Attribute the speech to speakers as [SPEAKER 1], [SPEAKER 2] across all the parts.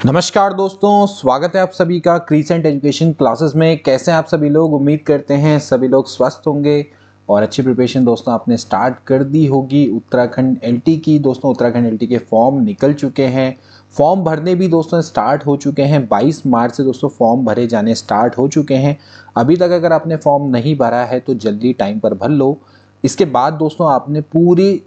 [SPEAKER 1] नमस्कार दोस्तों, स्वागत है आप सभी का क्रीसेंट एजुकेशन क्लासेस में। कैसे हैं आप सभी लोग? उम्मीद करते हैं सभी लोग स्वस्थ होंगे और अच्छी प्रिपरेशन दोस्तों आपने स्टार्ट कर दी होगी उत्तराखंड एलटी की। दोस्तों उत्तराखंड एलटी के फॉर्म निकल चुके हैं, फॉर्म भरने भी दोस्तों स्टार्ट हो चुके हैं। 22 मार्च से दोस्तों फॉर्म भरे जाने स्टार्ट हो चुके हैं। अभी तक अगर आपने फॉर्म नहीं भरा है तो जल्दी टाइम पर भर लो। इसके बाद दोस्तों आपने पूरी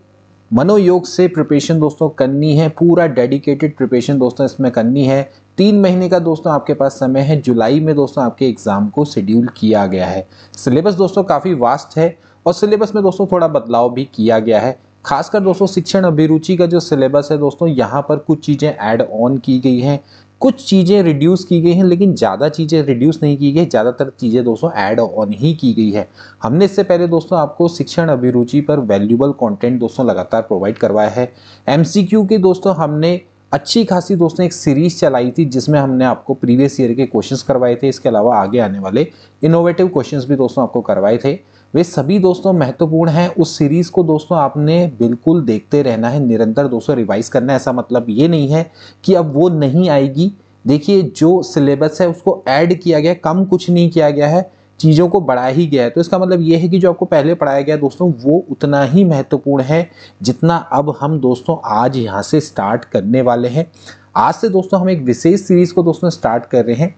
[SPEAKER 1] मनोयोग से प्रिपरेशन दोस्तों करनी है, पूरा डेडिकेटेड प्रिपरेशन दोस्तों इसमें करनी है। 3 महीने का दोस्तों आपके पास समय है। जुलाई में दोस्तों आपके एग्जाम को शेड्यूल किया गया है। सिलेबस दोस्तों काफ़ी वास्ट है और सिलेबस में दोस्तों थोड़ा बदलाव भी किया गया है। खासकर दोस्तों शिक्षण अभिरुचि का जो सिलेबस है दोस्तों, यहाँ पर कुछ चीज़ें ऐड ऑन की गई हैं, कुछ चीज़ें रिड्यूस की गई हैं, लेकिन ज़्यादा चीज़ें रिड्यूस नहीं की गई, ज़्यादातर चीज़ें दोस्तों ऐड ऑन ही की गई है। हमने इससे पहले दोस्तों आपको शिक्षण अभिरुचि पर वैल्यूएबल कंटेंट दोस्तों लगातार प्रोवाइड करवाया है। एमसीक्यू की दोस्तों हमने अच्छी खासी दोस्तों एक सीरीज चलाई थी जिसमें हमने आपको प्रीवियस ईयर के क्वेश्चंस करवाए थे। इसके अलावा आगे आने वाले इनोवेटिव क्वेश्चंस भी दोस्तों आपको करवाए थे। वे सभी दोस्तों महत्वपूर्ण हैं। उस सीरीज को दोस्तों आपने बिल्कुल देखते रहना है, निरंतर दोस्तों रिवाइज करना है। ऐसा मतलब ये नहीं है कि अब वो नहीं आएगी। देखिए जो सिलेबस है उसको ऐड किया गया, कम कुछ नहीं किया गया है, चीज़ों को बढ़ा ही गया है। तो इसका मतलब ये है कि जो आपको पहले पढ़ाया गया दोस्तों वो उतना ही महत्वपूर्ण है जितना अब हम दोस्तों आज यहाँ से स्टार्ट करने वाले हैं। आज से दोस्तों हम एक विशेष सीरीज को दोस्तों स्टार्ट कर रहे हैं।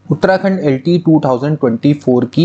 [SPEAKER 1] उत्तराखंड एलटी 2024 की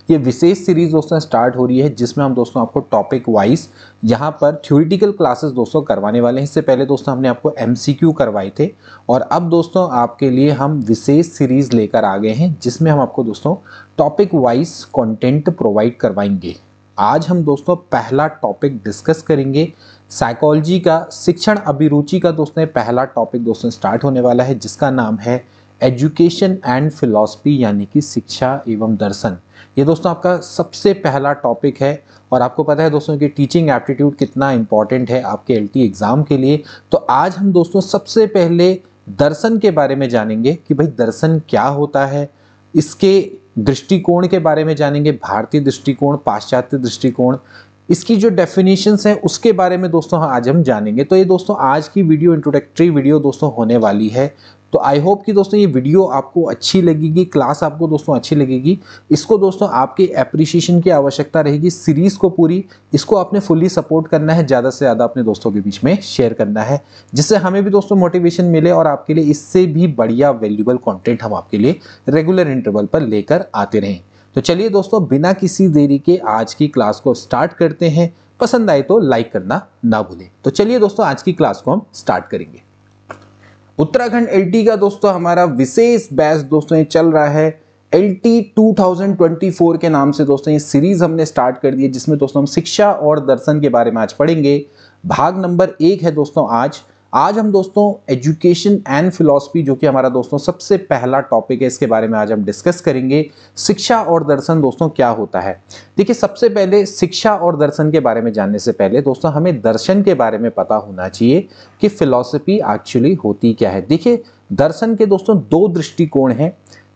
[SPEAKER 1] ये विशेष सीरीज दोस्तों स्टार्ट हो रही है जिसमें हम दोस्तों आपको टॉपिक वाइज यहाँ पर थ्योरेटिकल क्लासेस दोस्तों करवाने वाले हैं। इससे पहले दोस्तों हमने आपको एमसीक्यू करवाए थे और अब दोस्तों आपके लिए हम विशेष सीरीज लेकर आ गए हैं जिसमें हम आपको दोस्तों टॉपिक वाइज कंटेंट प्रोवाइड करवाएंगे। आज हम दोस्तों पहला टॉपिक डिस्कस करेंगे साइकोलॉजी का, शिक्षण अभिरुचि का दोस्तों पहला टॉपिक दोस्तों स्टार्ट होने वाला है जिसका नाम है एजुकेशन एंड फिलॉसफी, यानी कि शिक्षा एवं दर्शन। ये दोस्तों आपका सबसे पहला टॉपिक है और आपको पता है दोस्तों कि टीचिंग एप्टीट्यूड कितना इंपॉर्टेंट है आपके एलटी एग्जाम के लिए। तो आज हम दोस्तों सबसे पहले दर्शन के बारे में जानेंगे कि भाई दर्शन क्या होता है, इसके दृष्टिकोण के बारे में जानेंगे, भारतीय दृष्टिकोण, पाश्चात्य दृष्टिकोण, इसकी जो डेफिनेशंस हैं उसके बारे में दोस्तों आज हम जानेंगे। तो ये दोस्तों आज की वीडियो इंट्रोडक्टरी वीडियो दोस्तों होने वाली है। तो आई होप कि दोस्तों ये वीडियो आपको अच्छी लगेगी, क्लास आपको दोस्तों अच्छी लगेगी। इसको दोस्तों आपके एप्रिसिएशन की आवश्यकता रहेगी। सीरीज को पूरी इसको आपने फुल्ली सपोर्ट करना है, ज़्यादा से ज़्यादा अपने दोस्तों के बीच में शेयर करना है जिससे हमें भी दोस्तों मोटिवेशन मिले और आपके लिए इससे भी बढ़िया वैल्यूएबल कंटेंट हम आपके लिए रेगुलर इंटरवल पर लेकर आते रहें। तो चलिए दोस्तों बिना किसी देरी के आज की क्लास को स्टार्ट करते हैं। पसंद आए तो लाइक करना ना भूलें। तो चलिए दोस्तों आज की क्लास को हम स्टार्ट करेंगे। उत्तराखंड एलटी का दोस्तों हमारा विशेष बैच दोस्तों ये चल रहा है एलटी 2024 के नाम से। दोस्तों ये सीरीज हमने स्टार्ट कर दी है जिसमें दोस्तों हम शिक्षा और दर्शन के बारे में आज पढ़ेंगे। भाग नंबर 1 है दोस्तों आज हम दोस्तों एजुकेशन एंड फिलॉसफी, जो कि हमारा दोस्तों सबसे पहला टॉपिक है, इसके बारे में आज हम डिस्कस करेंगे। शिक्षा और दर्शन दोस्तों क्या होता है। देखिए सबसे पहले शिक्षा और दर्शन के बारे में जानने से पहले दोस्तों हमें दर्शन के बारे में पता होना चाहिए कि फिलॉसफी एक्चुअली होती क्या है। देखिए दर्शन के दोस्तों 2 दृष्टिकोण हैं,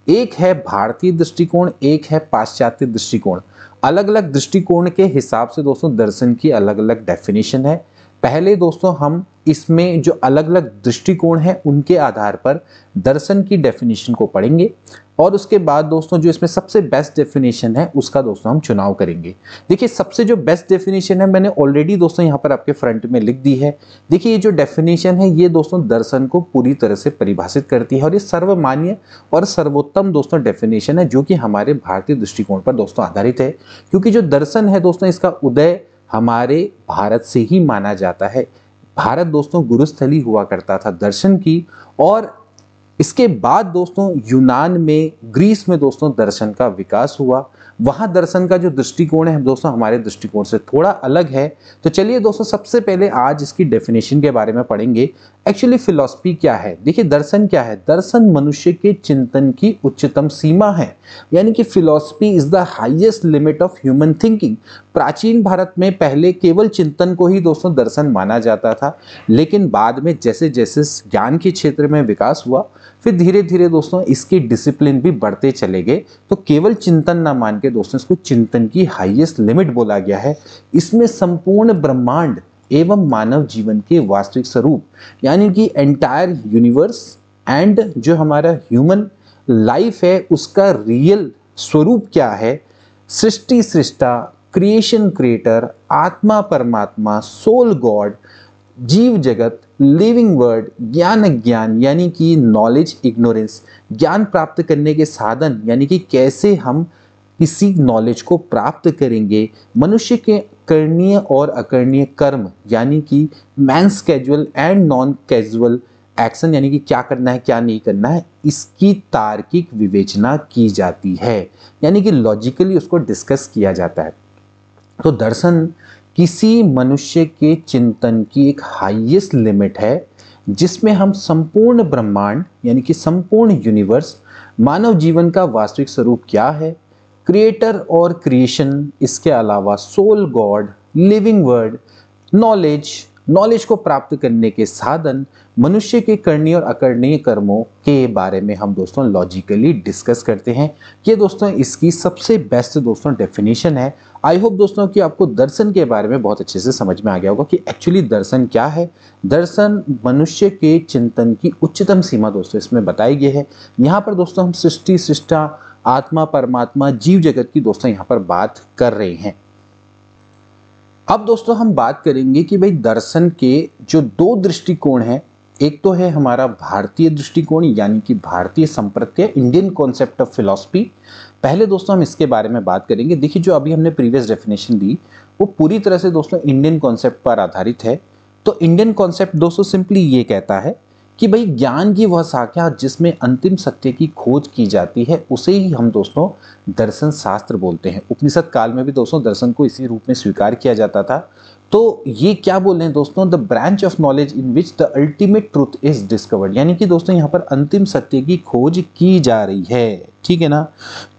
[SPEAKER 1] एक है भारतीय दृष्टिकोण, एक है पाश्चात्य दृष्टिकोण। अलग अलग दृष्टिकोण के हिसाब से दोस्तों दर्शन की अलग अलग डेफिनेशन है। पहले दोस्तों हम इसमें जो अलग अलग दृष्टिकोण हैं उनके आधार पर दर्शन की डेफिनेशन को पढ़ेंगे और उसके बाद दोस्तों जो इसमें सबसे बेस्ट डेफिनेशन है उसका दोस्तों हम चुनाव करेंगे। देखिए सबसे जो बेस्ट डेफिनेशन है मैंने ऑलरेडी दोस्तों यहाँ पर आपके फ्रंट में लिख दी है। देखिए ये जो डेफिनेशन है ये दोस्तों दर्शन को पूरी तरह से परिभाषित करती है और ये सर्वमान्य और सर्वोत्तम दोस्तों डेफिनेशन है जो कि हमारे भारतीय दृष्टिकोण पर दोस्तों आधारित है। क्योंकि जो दर्शन है दोस्तों इसका उदय हमारे भारत से ही माना जाता है। भारत दोस्तों गुरुस्थली हुआ करता था दर्शन की, और इसके बाद दोस्तों यूनान में, ग्रीस में दोस्तों दर्शन का विकास हुआ। वहां दर्शन का जो दृष्टिकोण है दोस्तों हमारे दृष्टिकोण से थोड़ा अलग है। तो चलिए दोस्तों सबसे पहले आज इसकी डेफिनेशन के बारे में पढ़ेंगे। एक्चुअली फिलॉसफी क्या है, देखिए दर्शन क्या है। दर्शन मनुष्य के चिंतन की उच्चतम सीमा है, यानी कि philosophy is the highest limit of human thinking. प्राचीन भारत में पहले केवल चिंतन को ही दोस्तों दर्शन माना जाता था, लेकिन बाद में जैसे जैसे ज्ञान के क्षेत्र में विकास हुआ फिर धीरे धीरे दोस्तों इसके डिसिप्लिन भी बढ़ते चले गए। तो केवल चिंतन ना मान के दोस्तों इसको चिंतन की हाईएस्ट लिमिट बोला गया है। इसमें संपूर्ण ब्रह्मांड एवं मानव जीवन के वास्तविक स्वरूप, यानी कि एंटायर यूनिवर्स एंड जो हमारा ह्यूमन लाइफ है उसका रियल स्वरूप क्या है, सृष्टि सृष्टा, क्रिएशन क्रिएटर, आत्मा परमात्मा, सोल गॉड, जीव जगत, लिविंग वर्ड, ज्ञान अज्ञान यानी कि नॉलेज इग्नोरेंस, ज्ञान प्राप्त करने के साधन यानी कि कैसे हम किसी नॉलेज को प्राप्त करेंगे, मनुष्य के करणीय और अकरणीय कर्म यानी कि man's casual and non casual action यानी कि क्या करना है क्या नहीं करना है, इसकी तार्किक विवेचना की जाती है, यानी कि लॉजिकली उसको डिस्कस किया जाता है। तो दर्शन किसी मनुष्य के चिंतन की एक हाईएस्ट लिमिट है जिसमें हम संपूर्ण ब्रह्मांड यानी कि संपूर्ण यूनिवर्स, मानव जीवन का वास्तविक स्वरूप क्या है, क्रिएटर और क्रिएशन, इसके अलावा soul God, living word, knowledge को प्राप्त करने के साधन, मनुष्य के करणीय और अकरणीय कर्मों के बारे में हम दोस्तों लॉजिकली डिस्कस करते हैं। ये दोस्तों इसकी सबसे बेस्ट दोस्तों डेफिनेशन है। आई होप दोस्तों कि आपको दर्शन के बारे में बहुत अच्छे से समझ में आ गया होगा कि एक्चुअली दर्शन क्या है। दर्शन मनुष्य के चिंतन की उच्चतम सीमा दोस्तों इसमें बताई गई है। यहाँ पर दोस्तों हम सृष्टि सृष्टा, आत्मा परमात्मा, जीव जगत की दोस्तों यहाँ पर बात कर रहे हैं। अब दोस्तों हम बात करेंगे कि भाई दर्शन के जो दो दृष्टिकोण हैं, एक तो है हमारा भारतीय दृष्टिकोण यानी कि भारतीय संप्रत्यय, इंडियन कॉन्सेप्ट ऑफ फिलॉसफी। पहले दोस्तों हम इसके बारे में बात करेंगे। देखिए जो अभी हमने प्रीवियस डेफिनेशन दी वो पूरी तरह से दोस्तों इंडियन कॉन्सेप्ट पर आधारित है। तो इंडियन कॉन्सेप्ट दोस्तों सिंपली ये कहता है कि भाई ज्ञान की वह शाखा जिसमें अंतिम सत्य की खोज की जाती है उसे ही हम दोस्तों दर्शन शास्त्र बोलते हैं। उपनिषद काल में भी दोस्तों दर्शन को इसी रूप में स्वीकार किया जाता था। तो ये क्या बोल रहे हैं दोस्तों, the branch of knowledge in which the ultimate truth is discovered, यानी कि दोस्तों यहाँ पर अंतिम सत्य की खोज की जा रही है, ठीक है ना।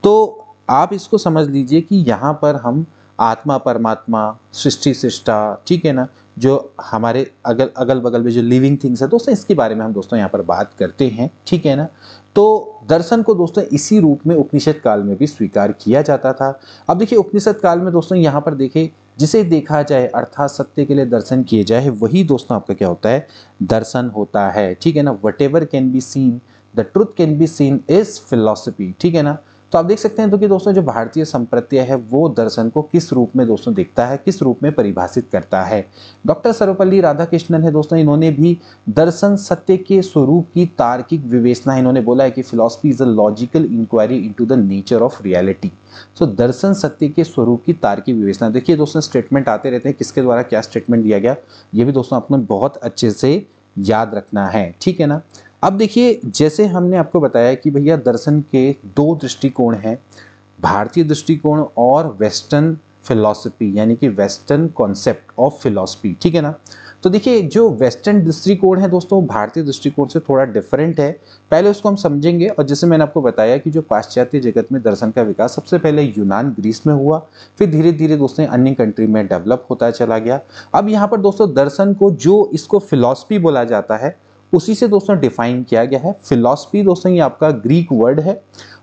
[SPEAKER 1] तो आप इसको समझ लीजिए कि यहाँ पर हम आत्मा परमात्मा, सृष्टि सृष्टा, ठीक है ना, जो हमारे अगल बगल में जो लिविंग थिंग्स है दोस्तों इसके बारे में हम दोस्तों यहाँ पर बात करते हैं, ठीक है ना। तो दर्शन को दोस्तों इसी रूप में उपनिषद काल में भी स्वीकार किया जाता था। अब देखिए उपनिषद काल में दोस्तों यहाँ पर देखिए जिसे देखा जाए अर्थात सत्य के लिए दर्शन किए जाए वही दोस्तों आपका क्या होता है, दर्शन होता है, ठीक है ना। What ever can be seen, the truth can be seen is philosophy, ठीक है ना। तो आप देख सकते हैं तो कि दोस्तों जो भारतीय संप्रत्यय है वो दर्शन को किस रूप में दोस्तों देखता है, किस रूप में परिभाषित करता है। डॉक्टर सर्वपल्ली राधाकृष्णन है दोस्तों, इन्होंने भी दर्शन सत्य के स्वरूप की तार्किक विवेचना, इन्होंने बोला है कि philosophy is a logical inquiry into the nature of reality. So दर्शन सत्य के स्वरूप की तार्किक विवेचना। देखिए दोस्तों स्टेटमेंट आते रहते हैं, किसके द्वारा क्या स्टेटमेंट दिया गया ये भी दोस्तों आपको बहुत अच्छे से याद रखना है, ठीक है ना। अब देखिए जैसे हमने आपको बताया कि भैया दर्शन के दो दृष्टिकोण हैं, भारतीय दृष्टिकोण और वेस्टर्न फिलॉसफी यानी कि वेस्टर्न कॉन्सेप्ट ऑफ फिलॉसफी, ठीक है ना। तो देखिए जो वेस्टर्न दृष्टिकोण है दोस्तों भारतीय दृष्टिकोण से थोड़ा डिफरेंट है, पहले उसको हम समझेंगे। और जैसे मैंने आपको बताया कि जो पाश्चात्य जगत में दर्शन का विकास सबसे पहले यूनान ग्रीस में हुआ, फिर धीरे धीरे दोस्तों अन्य कंट्री में डेवलप होता चला गया। अब यहाँ पर दोस्तों दर्शन को जो इसको फिलॉसफी बोला जाता है उसी से दोस्तों डिफाइन किया गया है। फिलॉसफी दोस्तों ये आपका ग्रीक वर्ड है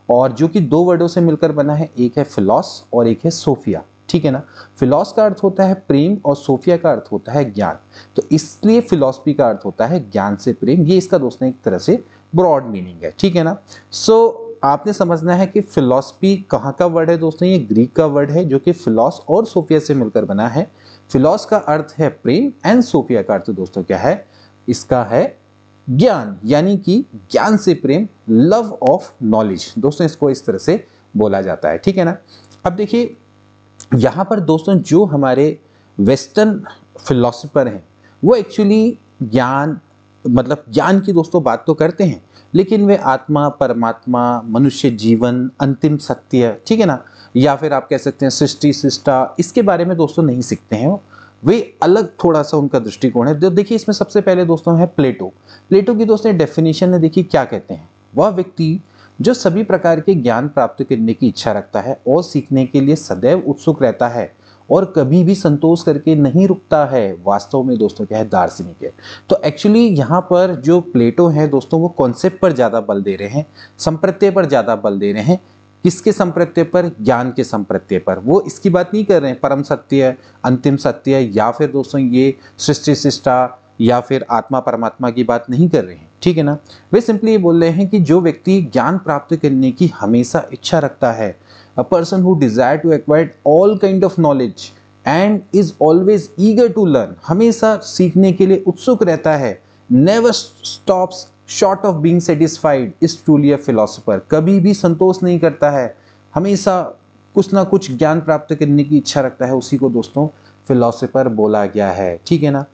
[SPEAKER 1] और जो कि दो वर्डों से मिलकर बना है, एक है फिलॉस और एक है सोफिया, ठीक है ना। फिलॉस का अर्थ होता है प्रेम और सोफिया का अर्थ होता है ज्ञान, तो इसलिए फिलॉसफी का अर्थ होता है ज्ञान से प्रेम। ये इसका दोस्तों एक तरह से ब्रॉड मीनिंग है, ठीक है ना। सो आपने समझना है कि फिलॉसफी कहाँ का वर्ड है दोस्तों, ये ग्रीक का वर्ड है जो कि फिलॉस और सोफिया से मिलकर बना है। फिलॉस का अर्थ है प्रेम एंड सोफिया का अर्थ दोस्तों क्या है, इसका है ज्ञान, यानी कि ज्ञान से प्रेम, लव ऑफ नॉलेज दोस्तों इसको इस तरह से बोला जाता है, ठीक है ना। अब देखिए यहाँ पर दोस्तों जो हमारे वेस्टर्न फिलोसोफर हैं वो एक्चुअली ज्ञान मतलब ज्ञान की दोस्तों बात तो करते हैं, लेकिन वे आत्मा परमात्मा, मनुष्य जीवन, अंतिम सत्य, ठीक है ना, या फिर आप कह सकते हैं सृष्टि सृष्टा, इसके बारे में दोस्तों नहीं सीखते हैं। वे अलग थोड़ा सा उनका दृष्टिकोण है। देखिए इसमें सबसे पहले दोस्तों है प्लेटो। प्लेटो की दोस्तों डेफिनेशन है, देखिए क्या कहते हैं, वह व्यक्ति जो सभी प्रकार के ज्ञान प्राप्त करने की इच्छा रखता है और सीखने के लिए सदैव उत्सुक रहता है और कभी भी संतोष करके नहीं रुकता है, वास्तव में दोस्तों क्या है, दार्शनिक है। तो एक्चुअली यहाँ पर जो प्लेटो है दोस्तों वो कॉन्सेप्ट पर ज्यादा बल दे रहे हैं, संप्रत्यय पर ज्यादा बल दे रहे हैं। किसके संप्रत्यय पर, ज्ञान के संप्रत्यय पर। वो इसकी बात नहीं कर रहे हैं परम सत्य, अंतिम सत्य या फिर दोस्तों ये सृष्टि सृष्टा, या फिर आत्मा परमात्मा की बात नहीं कर रहे हैं, ठीक है ना। वे सिंपली ये बोल रहे हैं कि जो व्यक्ति ज्ञान प्राप्त करने की हमेशा इच्छा रखता है, a person who desire to acquire all kind of knowledge and is always eager to learn, हमेशा सीखने के लिए उत्सुक रहता है, never stops short of being satisfied, is truly a philosopher, कभी भी संतोष नहीं करता है, हमेशा कुछ ना कुछ ज्ञान प्राप्त करने की इच्छा रखता है, उसी को दोस्तों फिलोसोफर बोला गया है, ठीक है ना।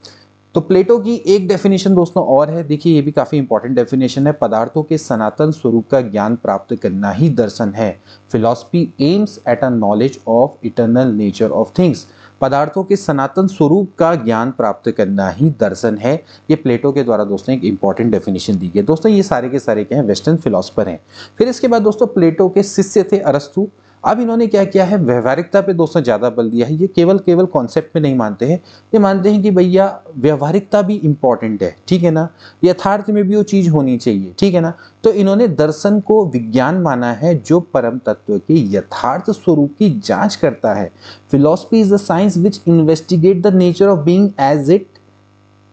[SPEAKER 1] तो प्लेटो की एक डेफिनेशन दोस्तों और है, देखिए ये भी काफी इंपॉर्टेंट डेफिनेशन है, पदार्थों के सनातन स्वरूप का ज्ञान प्राप्त करना ही दर्शन है। Philosophy aims at a knowledge of eternal nature of things, पदार्थों के सनातन स्वरूप का ज्ञान प्राप्त करना ही दर्शन है। ये प्लेटो के द्वारा दोस्तों एक इंपॉर्टेंट डेफिनेशन दी गई। दोस्तों ये सारे के सारे क्या हैं, वेस्टर्न फिलोसफर हैं। फिर इसके बाद दोस्तों प्लेटो के शिष्य थे अरस्तु। अब इन्होंने क्या किया है, व्यवहारिकता पे दोस्तों ज्यादा बल दिया है। ये केवल कॉन्सेप्ट में नहीं मानते हैं, ये मानते हैं कि भैया व्यवहारिकता भी इंपॉर्टेंट है, ठीक है ना, यथार्थ में भी वो चीज होनी चाहिए, ठीक है ना। तो इन्होंने दर्शन को विज्ञान माना है जो परम तत्व के यथार्थ स्वरूप की जांच करता है। Philosophy is the science which investigate the nature of being as it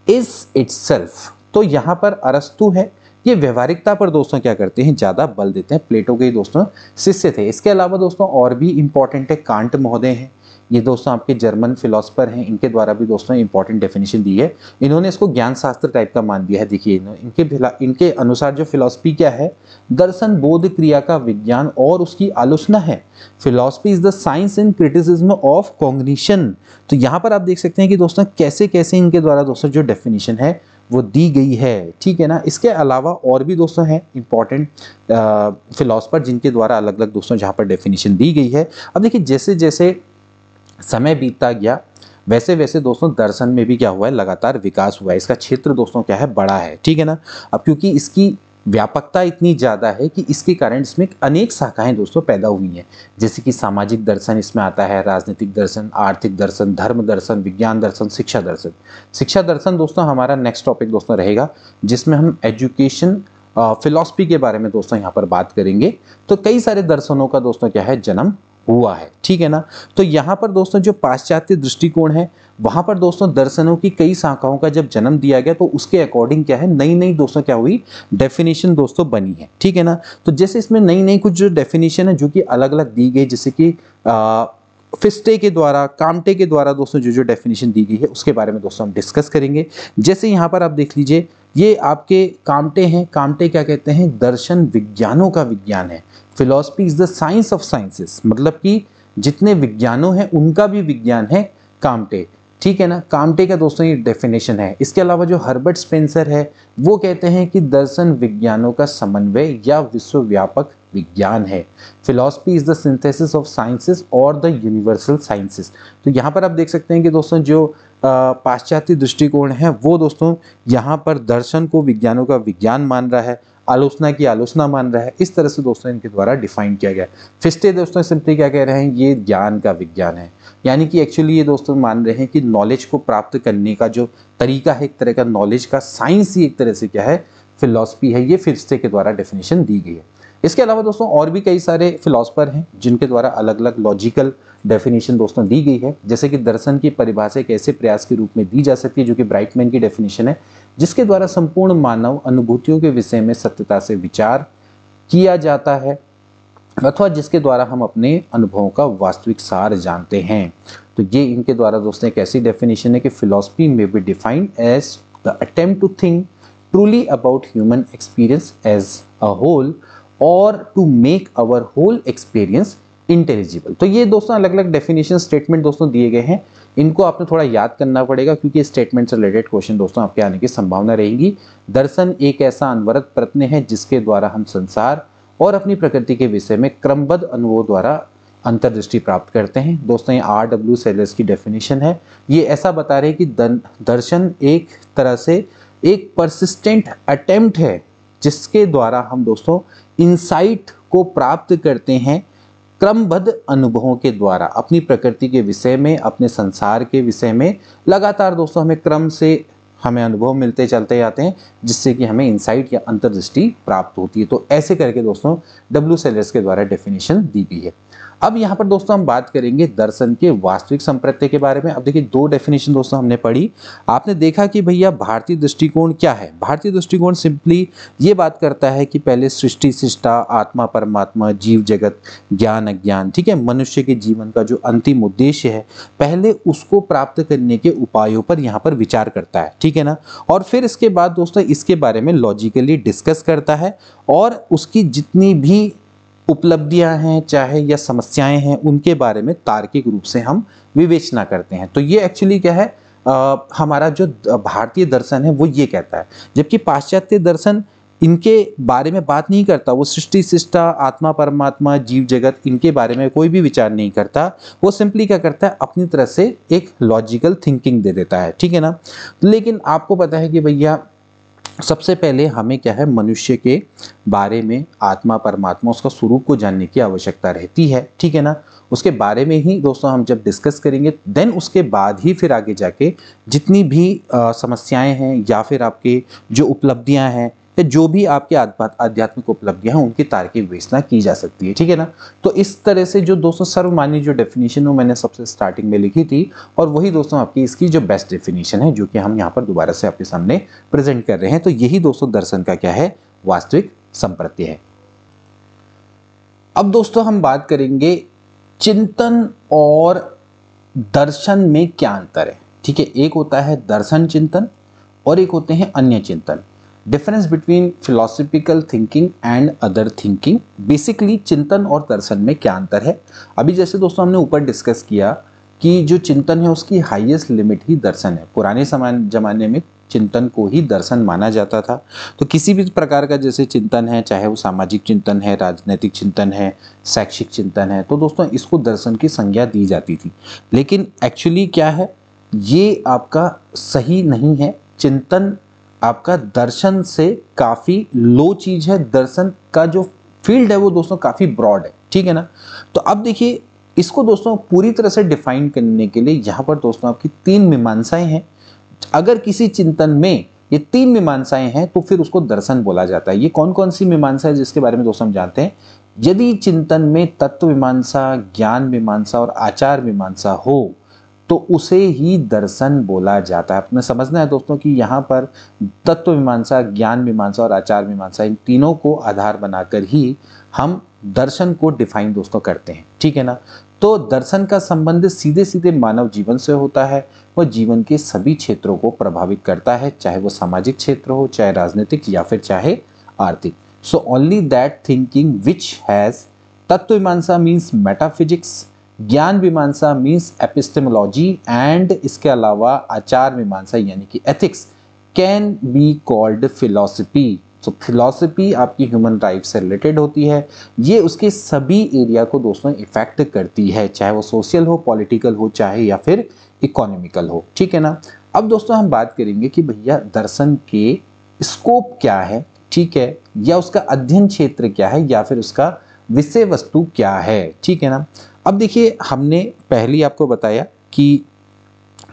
[SPEAKER 1] is itself. तो यहाँ पर अरस्तु है, ये व्यवहारिकता पर दोस्तों क्या करते हैं, ज्यादा बल देते हैं। प्लेटो के दोस्तों शिष्य थे। इसके अलावा दोस्तों और भी इंपॉर्टेंट है, कांट महोदय हैं, ये दोस्तों आपके जर्मन फिलोसफर हैं, इनके द्वारा भी दोस्तों इंपॉर्टेंट डेफिनेशन दी है। इन्होंने इसको ज्ञान शास्त्र टाइप का मान दिया है। देखिए इनके अनुसार जो फिलोसफी क्या है, दर्शन बोध क्रिया का विज्ञान और उसकी आलोचना है। Philosophy is the science in criticism of cognition. तो यहाँ पर आप देख सकते हैं कि दोस्तों कैसे कैसे इनके द्वारा दोस्तों जो डेफिनेशन है वो दी गई है, ठीक है ना। इसके अलावा और भी दोस्तों हैं इंपॉर्टेंट फिलोसफर जिनके द्वारा अलग अलग दोस्तों जहाँ पर डेफिनेशन दी गई है। अब देखिए जैसे जैसे समय बीतता गया वैसे वैसे दोस्तों दर्शन में भी क्या हुआ है, लगातार विकास हुआ है। इसका क्षेत्र दोस्तों क्या है, बड़ा है, ठीक है ना। अब क्योंकि इसकी व्यापकता इतनी ज़्यादा है कि इसके कारण इसमें अनेक शाखाएं दोस्तों पैदा हुई हैं, जैसे कि सामाजिक दर्शन इसमें आता है, राजनीतिक दर्शन, आर्थिक दर्शन, धर्म दर्शन, विज्ञान दर्शन, शिक्षा दर्शन। शिक्षा दर्शन दोस्तों हमारा नेक्स्ट टॉपिक दोस्तों रहेगा, जिसमें हम एजुकेशन फिलॉसफी के बारे में दोस्तों यहाँ पर बात करेंगे। तो कई सारे दर्शनों का दोस्तों क्या है, जन्म हुआ है, ठीक है ना। तो यहाँ पर दोस्तों जो पाश्चात्य दृष्टिकोण है, वहां पर दोस्तों दर्शनों की कई शाखाओं का जब जन्म दिया गया तो उसके अकॉर्डिंग क्या है, नई नई दोस्तों क्या हुई, डेफिनेशन दोस्तों बनी है, ठीक है ना। तो जैसे इसमें नई नई कुछ जो डेफिनेशन है जो कि अलग अलग दी गई, जैसे कि फिस्टे के द्वारा, काम्टे के द्वारा दोस्तों जो जो डेफिनेशन दी गई है उसके बारे में दोस्तों हम डिस्कस करेंगे। जैसे यहाँ पर आप देख लीजिए, ये आपके काम्टे हैं। काम्टे क्या कहते हैं, दर्शन विज्ञानों का विज्ञान है। Philosophy is the science of sciences, मतलब कि जितने विज्ञानों हैं उनका भी विज्ञान है काम्टे, ठीक है ना। काम्टे का दोस्तों ये डेफिनेशन है। इसके अलावा जो हर्बर्ट स्पेंसर है वो कहते हैं कि दर्शन विज्ञानों का समन्वय या विश्वव्यापक विज्ञान है। Philosophy is the synthesis of sciences और द यूनिवर्सल साइंसेस। तो यहाँ पर आप देख सकते हैं कि दोस्तों जो पाश्चात्य दृष्टिकोण है वो दोस्तों यहाँ पर दर्शन को विज्ञानों का विज्ञान मान रहा है, आलोचना की आलोचना मान रहा है। इस तरह से दोस्तों इनके द्वारा डिफाइन किया गया। फिस्टे दोस्तों सिंपली क्या कह रहे हैं, ये ज्ञान का विज्ञान है, यानी कि एक्चुअली ये दोस्तों मान रहे हैं कि नॉलेज को प्राप्त करने का जो तरीका है, एक तरह का नॉलेज का साइंस ही एक तरह से क्या है, फिलॉसफी है। ये फिस्टे के द्वारा डेफिनेशन दी गई है। इसके अलावा दोस्तों और भी कई सारे फिलोसफर हैं जिनके द्वारा अलग अलग लॉजिकल डेफिनेशन दोस्तों दी गई है, जैसे कि दर्शन की परिभाषा एक ऐसे प्रयास के रूप में दी जा सकती है जो कि ब्राइटमैन की डेफिनेशन है, जिसके द्वारा संपूर्ण मानव अनुभूतियों के विषय में सत्यता से विचार किया जाता है अथवा जिसके द्वारा हम अपने अनुभवों का वास्तविक सार जानते हैं। तो ये इनके द्वारा दोस्तों एक ऐसी डेफिनेशन है कि philosophy may be defined as the attempt to think truly about human experience as a whole और to make our whole experience intelligible. तो ये दोस्तों अलग अलग डेफिनेशन स्टेटमेंट दोस्तों दिए गए हैं, इनको आपने थोड़ा याद करना पड़ेगा क्योंकि स्टेटमेंट से रिलेटेड क्वेश्चन दोस्तों आपके आने की संभावना रहेगी। दर्शन एक ऐसा अनवरत प्रश्न है जिसके द्वारा हम संसार और अपनी प्रकृति के विषय में क्रमबद्ध अनुभव द्वारा अंतर्दृष्टि प्राप्त करते हैं। दोस्तों ये R.W. सेलर्स की डेफिनेशन है। ये ऐसा बता रहे हैं कि दर्शन एक तरह से एक परसिस्टेंट अटेम्प्ट है जिसके द्वारा हम दोस्तों इंसाइट को प्राप्त करते हैं क्रमबद्ध अनुभवों के द्वारा, अपनी प्रकृति के विषय में, अपने संसार के विषय में लगातार दोस्तों हमें क्रम से हमें अनुभव मिलते चलते जाते हैं जिससे कि हमें इंसाइट या अंतर्दृष्टि प्राप्त होती है। तो ऐसे करके दोस्तों W. सेलर्स के द्वारा डेफिनेशन दी गई है। अब यहाँ पर दोस्तों हम बात करेंगे दर्शन के वास्तविक संप्रत्यय के बारे में। अब देखिए दो डेफिनेशन दोस्तों हमने पढ़ी। आपने देखा कि भैया भारतीय दृष्टिकोण क्या है। भारतीय दृष्टिकोण सिंपली ये बात करता है कि पहले सृष्टि सृष्टा, आत्मा परमात्मा, जीव जगत, ज्ञान अज्ञान, ठीक है, मनुष्य के जीवन का जो अंतिम उद्देश्य है पहले उसको प्राप्त करने के उपायों पर यहाँ पर विचार करता है, ठीक है ना। और फिर इसके बाद दोस्तों इसके बारे में लॉजिकली डिस्कस करता है और उसकी जितनी भी उपलब्धियां हैं चाहे या समस्याएं हैं उनके बारे में तार्किक रूप से हम विवेचना करते हैं। तो ये एक्चुअली क्या है, हमारा जो भारतीय दर्शन है वो ये कहता है। जबकि पाश्चात्य दर्शन इनके बारे में बात नहीं करता, वो सृष्टि सृष्टा, आत्मा परमात्मा, जीव जगत, इनके बारे में कोई भी विचार नहीं करता। वो सिंपली क्या करता है, अपनी तरह से एक लॉजिकल थिंकिंग दे देता है, ठीक है ना। लेकिन आपको पता है कि भैया सबसे पहले हमें क्या है, मनुष्य के बारे में, आत्मा परमात्मा, उसका स्वरूप को जानने की आवश्यकता रहती है, ठीक है ना। उसके बारे में ही दोस्तों हम जब डिस्कस करेंगे देन उसके बाद ही फिर आगे जाके जितनी भी समस्याएं हैं या फिर आपके जो उपलब्धियां हैं या जो भी आपके आध्यात्मिक उपलब्धियां हैं उनकी तार्किक विवेचना की जा सकती है, ठीक है ना। तो इस तरह से जो दोस्तों सर्वमान्य जो डेफिनेशन वो मैंने सबसे स्टार्टिंग में लिखी थी और वही दोस्तों आपकी इसकी जो बेस्ट डेफिनेशन है जो कि हम यहाँ पर दोबारा से आपके सामने प्रेजेंट कर रहे हैं। तो यही दोस्तों दर्शन का क्या है, वास्तविक संप्रत्यय है। अब दोस्तों हम बात करेंगे चिंतन और दर्शन में क्या अंतर है, ठीक है। एक होता है दर्शन चिंतन और एक होते हैं अन्य चिंतन। Difference between philosophical thinking and other thinking. Basically चिंतन और दर्शन में क्या अंतर है। अभी जैसे दोस्तों हमने ऊपर डिस्कस किया कि जो चिंतन है उसकी हाईएस्ट लिमिट ही दर्शन है। पुराने जमाने में चिंतन को ही दर्शन माना जाता था। तो किसी भी प्रकार का जैसे चिंतन है, चाहे वो सामाजिक चिंतन है, राजनीतिक चिंतन है, शैक्षिक चिंतन है, तो दोस्तों इसको दर्शन की संज्ञा दी जाती थी। लेकिन एक्चुअली क्या है, ये आपका सही नहीं है। चिंतन आपका दर्शन से काफ़ी लो चीज़ है। दर्शन का जो फील्ड है वो दोस्तों काफ़ी ब्रॉड है, ठीक है ना। तो अब देखिए इसको दोस्तों पूरी तरह से डिफाइन करने के लिए यहाँ पर दोस्तों आपकी 3 मीमांसाएं हैं। अगर किसी चिंतन में ये 3 मीमांसाएं हैं तो फिर उसको दर्शन बोला जाता है। ये कौन कौन सी मीमांसा है जिसके बारे में दोस्तों हम जानते हैं। यदि चिंतन में तत्व मीमांसा, ज्ञान मीमांसा और आचार मीमांसा हो तो उसे ही दर्शन बोला जाता है। आपने समझना है दोस्तों कि यहाँ पर तत्व मीमांसा, ज्ञान मीमांसा और आचार मीमांसा, इन तीनों को आधार बनाकर ही हम दर्शन को डिफाइन दोस्तों करते हैं, ठीक है ना। तो दर्शन का संबंध सीधे सीधे मानव जीवन से होता है। वह जीवन के सभी क्षेत्रों को प्रभावित करता है, चाहे वो सामाजिक क्षेत्र हो, चाहे राजनीतिक या फिर चाहे आर्थिक। So only that thinking which has तत्व मीमांसा मीन्स मेटाफिजिक्स, ज्ञान मीमांसा मीन्स एपिस्टेमोलॉजी एंड इसके अलावा आचार मीमांसा यानी कि ethics can be called philosophy. तो फिलॉसफी आपकी ह्यूमन राइट से रिलेटेड होती है। ये उसके सभी एरिया को दोस्तों इफेक्ट करती है, चाहे वो सोशल हो, पॉलिटिकल हो, चाहे या फिर इकोनॉमिकल हो, ठीक है ना। अब दोस्तों हम बात करेंगे कि भैया दर्शन के स्कोप क्या है, ठीक है, या उसका अध्ययन क्षेत्र क्या है या फिर उसका विषय वस्तु क्या है, ठीक है ना। अब देखिए हमने पहले आपको बताया कि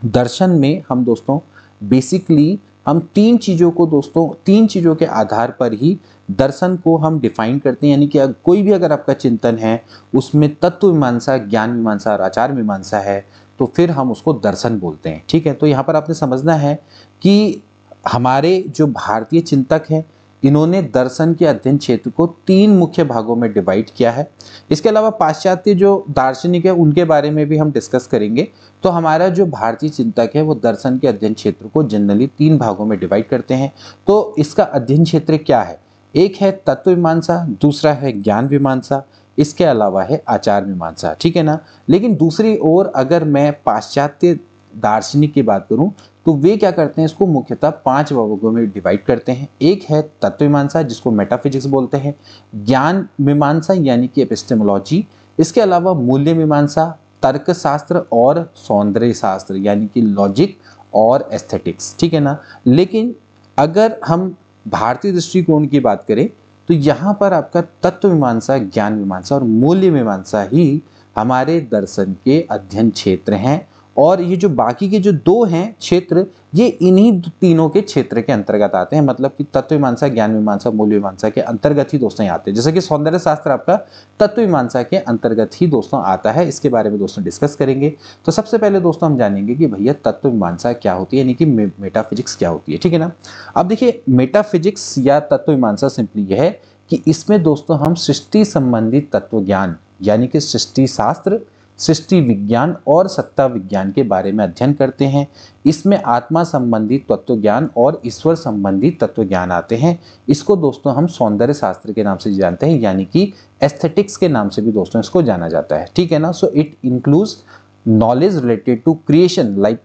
[SPEAKER 1] दर्शन में हम दोस्तों बेसिकली हम 3 चीज़ों को दोस्तों 3 चीज़ों के आधार पर ही दर्शन को हम डिफाइन करते हैं। यानी कि कोई भी अगर आपका चिंतन है उसमें तत्व मीमांसा, ज्ञान मीमांसा और आचार मीमांसा है तो फिर हम उसको दर्शन बोलते हैं, ठीक है। तो यहाँ पर आपने समझना है कि हमारे जो भारतीय चिंतक हैं इन्होंने दर्शन के अध्ययन क्षेत्र को 3 मुख्य भागों में डिवाइड किया है। इसके अलावा पाश्चात्य जो दार्शनिक है उनके बारे में भी हम डिस्कस करेंगे। तो हमारा जो भारतीय चिंतक है वो दर्शन के अध्ययन क्षेत्र को जनरली 3 भागों में डिवाइड करते हैं। तो इसका अध्ययन क्षेत्र क्या है, एक है तत्व मीमांसा, दूसरा है ज्ञान मीमांसा, इसके अलावा है आचार मीमांसा, ठीक है ना। लेकिन दूसरी ओर अगर मैं पाश्चात्य दार्शनिक की बात करूं तो वे क्या करते हैं, इसको मुख्यतः 5 वर्गों में डिवाइड करते हैं। एक है तत्व मीमांसा जिसको मेटाफिजिक्स बोलते हैं, ज्ञान मीमांसा यानी कि एपिस्टेमोलॉजी, इसके अलावा मूल्य मीमांसा, तर्कशास्त्र और सौंदर्य शास्त्र यानी कि लॉजिक और एस्थेटिक्स, ठीक है ना। लेकिन अगर हम भारतीय दृष्टिकोण की बात करें तो यहाँ पर आपका तत्व मीमांसा, ज्ञान मीमांसा और मूल्य मीमांसा ही हमारे दर्शन के अध्ययन क्षेत्र हैं और ये जो बाकी के जो दो हैं क्षेत्र, ये इन्हीं तीनों के क्षेत्र के अंतर्गत आते हैं, मतलब कि तत्व मीमांसा, ज्ञान मीमांसा, मूल्य मीमांसा के अंतर्गत ही दोस्तों आते हैं। जैसे कि सौंदर्य शास्त्र आपका तत्व मीमांसा के अंतर्गत ही दोस्तों आता है, इसके बारे में दोस्तों डिस्कस करेंगे। तो सबसे पहले दोस्तों हम जानेंगे कि भैया तत्व मीमांसा क्या होती है, यानी कि मेटाफिजिक्स क्या होती है, ठीक है ना। अब देखिए मेटाफिजिक्स या तत्व मीमांसा सिंपली यह है कि इसमें दोस्तों हम सृष्टि संबंधित तत्व ज्ञान यानी कि सृष्टि शास्त्र, सृष्टि विज्ञान और सत्ता विज्ञान के बारे में अध्ययन करते हैं। इसमें आत्मा संबंधित तत्व ज्ञान और ईश्वर संबंधित तत्व ज्ञान आते हैं। इसको दोस्तों हम सौंदर्य शास्त्र के नाम से जानते हैं, यानी कि एस्थेटिक्स के नाम से भी दोस्तों इसको जाना जाता है, ठीक है ना। So it includes knowledge related to creation like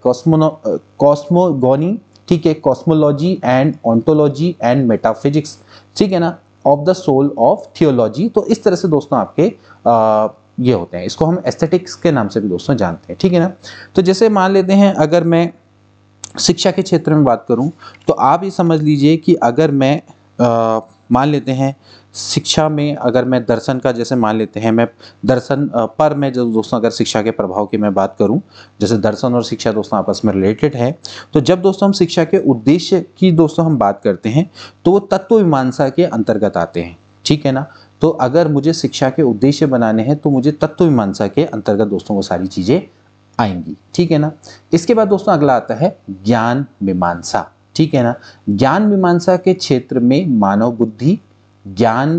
[SPEAKER 1] cosmogony, ठीक है, cosmology and ontology and metaphysics, ठीक है ना, of the soul of theology. तो इस तरह से दोस्तों आपके ये होते हैं, इसको हम एस्थेटिक्स के नाम से भी दोस्तों जानते हैं, ठीक है ना। तो जैसे मान लेते हैं अगर मैं शिक्षा के क्षेत्र में बात करूं तो आप ये समझ लीजिए कि अगर मैं मान लेते हैं शिक्षा में अगर मैं दर्शन का, जैसे मान लेते हैं मैं दर्शन पर मैं जो दोस्तों अगर शिक्षा के प्रभाव की मैं बात करूं, जैसे दर्शन और शिक्षा दोस्तों आपस में रिलेटेड है, तो जब दोस्तों हम शिक्षा के उद्देश्य की दोस्तों हम बात करते हैं तो वो तत्व मीमांसा के अंतर्गत आते हैं, ठीक है ना। तो अगर मुझे शिक्षा के उद्देश्य बनाने हैं तो मुझे तत्व मीमांसा के अंतर्गत दोस्तों वो सारी चीजें आएंगी, ठीक है ना। इसके बाद दोस्तों अगला आता है ज्ञान मीमांसा, ठीक है ना। ज्ञान मीमांसा के क्षेत्र में मानव बुद्धि, ज्ञान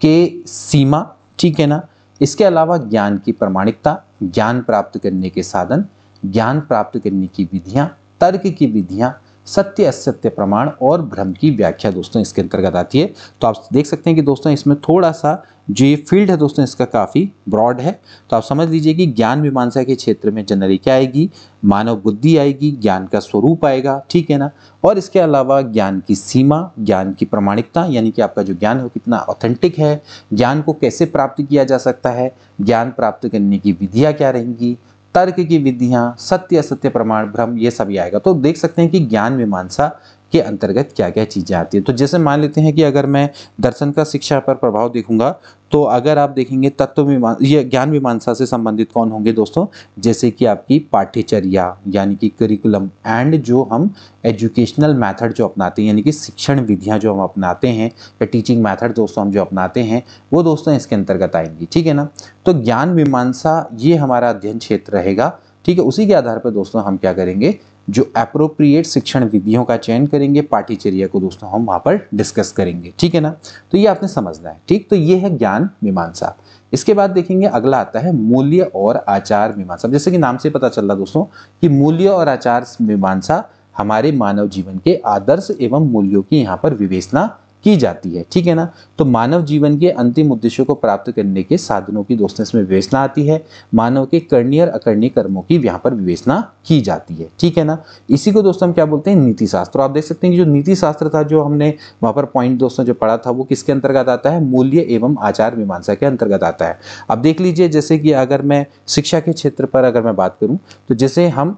[SPEAKER 1] के सीमा, ठीक है ना, इसके अलावा ज्ञान की प्रामाणिकता, ज्ञान प्राप्त करने के साधन, ज्ञान प्राप्त करने की विधियां, तर्क की विधियां, सत्य असत्य प्रमाण और भ्रम की व्याख्या दोस्तों इसके अंतर्गत आती है। तो आप देख सकते हैं कि दोस्तों इसमें थोड़ा सा जो ये फील्ड है दोस्तों इसका काफ़ी ब्रॉड है। तो आप समझ लीजिए कि ज्ञान मीमांसा के क्षेत्र में जनरली क्या आएगी, मानव बुद्धि आएगी, ज्ञान का स्वरूप आएगा, ठीक है ना, और इसके अलावा ज्ञान की सीमा, ज्ञान की प्रामाणिकता, यानी कि आपका जो ज्ञान है वो कितना ऑथेंटिक है, ज्ञान को कैसे प्राप्त किया जा सकता है, ज्ञान प्राप्त करने की विधियाँ क्या रहेंगी, तर्क की विधियां, सत्य असत्य प्रमाण, भ्रम, ये सभी आएगा। तो देख सकते हैं कि ज्ञान मीमांसा के अंतर्गत क्या क्या चीजें आती है। तो जैसे मान लेते हैं कि अगर मैं दर्शन का शिक्षा पर प्रभाव देखूंगा तो अगर आप देखेंगे तत्व मीमांसा, ये ज्ञान मीमांसा से संबंधित कौन होंगे दोस्तों, जैसे कि आपकी पाठ्यचर्या यानी कि करिकुलम एंड जो हम एजुकेशनल मेथड जो अपनाते हैं, यानी कि शिक्षण विधियां जो हम अपनाते हैं या टीचिंग मेथड दोस्तों हम जो अपनाते हैं वो दोस्तों इसके अंतर्गत आएंगी, ठीक है ना। तो ज्ञान मीमांसा ये हमारा अध्ययन क्षेत्र रहेगा, ठीक है। उसी के आधार पर दोस्तों हम क्या करेंगे, जो एप्रोप्रिएट शिक्षण विधियों का चयन करेंगे, पाठ्यचर्या को दोस्तों हम वहां पर डिस्कस करेंगे, ठीक है ना। तो ये आपने समझना है, ठीक। तो ये है ज्ञान मीमांसा। इसके बाद देखेंगे अगला आता है मूल्य और आचार मीमांसा। जैसे कि नाम से पता चल रहा दोस्तों कि मूल्य और आचार मीमांसा हमारे मानव जीवन के आदर्श एवं मूल्यों की यहाँ पर विवेचना की जाती है, ठीक है ना। तो मानव जीवन के अंतिम उद्देश्यों को प्राप्त करने के साधनों की दोस्तों इसमें विवेचना आती है। मानव के करणीय और अकरणीय कर्मों की यहाँ पर विवेचना की जाती है, ठीक है ना। इसी को दोस्तों हम क्या बोलते हैं, नीति शास्त्र। आप देख सकते हैं कि जो नीति शास्त्र था जो हमने वहां पर पॉइंट दोस्तों जो पढ़ा था वो किसके अंतर्गत आता है, मूल्य एवं आचार मीमांसा के अंतर्गत आता है। अब देख लीजिए जैसे कि अगर मैं शिक्षा के क्षेत्र पर अगर मैं बात करूं तो जैसे हम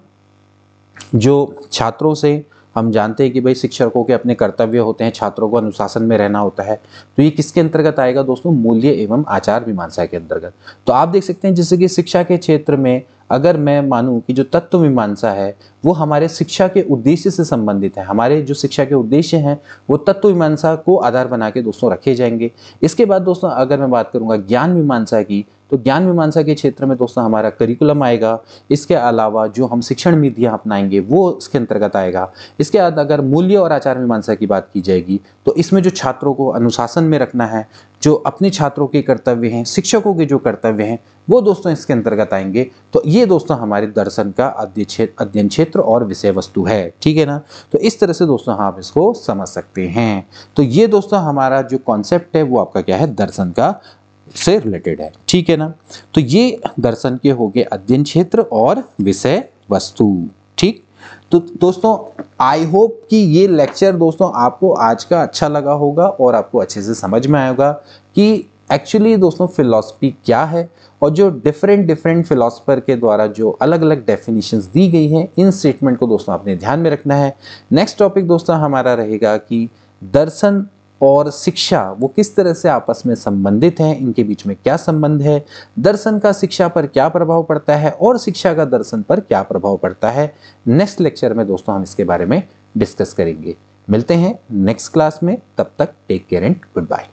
[SPEAKER 1] जो छात्रों से हम जानते हैं कि भाई शिक्षकों के अपने कर्तव्य होते हैं, छात्रों को अनुशासन में रहना होता है, तो ये किसके अंतर्गत आएगा दोस्तों, मूल्य एवं आचार मीमांसा के अंतर्गत। तो आप देख सकते हैं जैसे कि शिक्षा के क्षेत्र में अगर मैं मानूं कि जो तत्व मीमांसा है वो हमारे शिक्षा के उद्देश्य से संबंधित है, हमारे जो शिक्षा के उद्देश्य हैं वो तत्व मीमांसा को आधार बना के दोस्तों रखे जाएंगे। इसके बाद दोस्तों अगर मैं बात करूंगा ज्ञान मीमांसा की, तो ज्ञान मीमांसा के क्षेत्र में दोस्तों हमारा करिकुलम आएगा। इसके अलावा जो हम शिक्षण विधियां अपनाएंगे वो इसके अंतर्गत आएगा। इसके बाद अगर मूल्य और आचार मीमांसा की बात की जाएगी तो इसमें जो छात्रों को अनुशासन में रखना है, जो अपने छात्रों के कर्तव्य हैं, शिक्षकों के जो कर्तव्य हैं वो दोस्तों इसके अंतर्गत आएंगे। तो ये दोस्तों हमारे दर्शन का अध्ययन क्षेत्र और विषय वस्तु है, ठीक है ना। तो इस तरह से दोस्तों आप इसको समझ सकते हैं। तो ये दोस्तों हमारा जो कॉन्सेप्ट है वो आपका क्या है, दर्शन का से रिलेटेड है, ठीक है ना। तो ये दर्शन के हो गए अध्ययन क्षेत्र और विषय वस्तु, ठीक। तो दोस्तों आई होप कि ये लेक्चर दोस्तों आपको आज का अच्छा लगा होगा और आपको अच्छे से समझ में आएगा कि एक्चुअली दोस्तों फिलॉसफी क्या है और जो डिफरेंट फिलोसफर के द्वारा जो अलग अलग डेफिनेशंस दी गई हैं, इन स्टेटमेंट को दोस्तों आपने ध्यान में रखना है। नेक्स्ट टॉपिक दोस्तों हमारा रहेगा कि दर्शन और शिक्षा वो किस तरह से आपस में संबंधित हैं, इनके बीच में क्या संबंध है, दर्शन का शिक्षा पर क्या प्रभाव पड़ता है और शिक्षा का दर्शन पर क्या प्रभाव पड़ता है। नेक्स्ट लेक्चर में दोस्तों हम इसके बारे में डिस्कस करेंगे। मिलते हैं नेक्स्ट क्लास में, तब तक take care and good bye.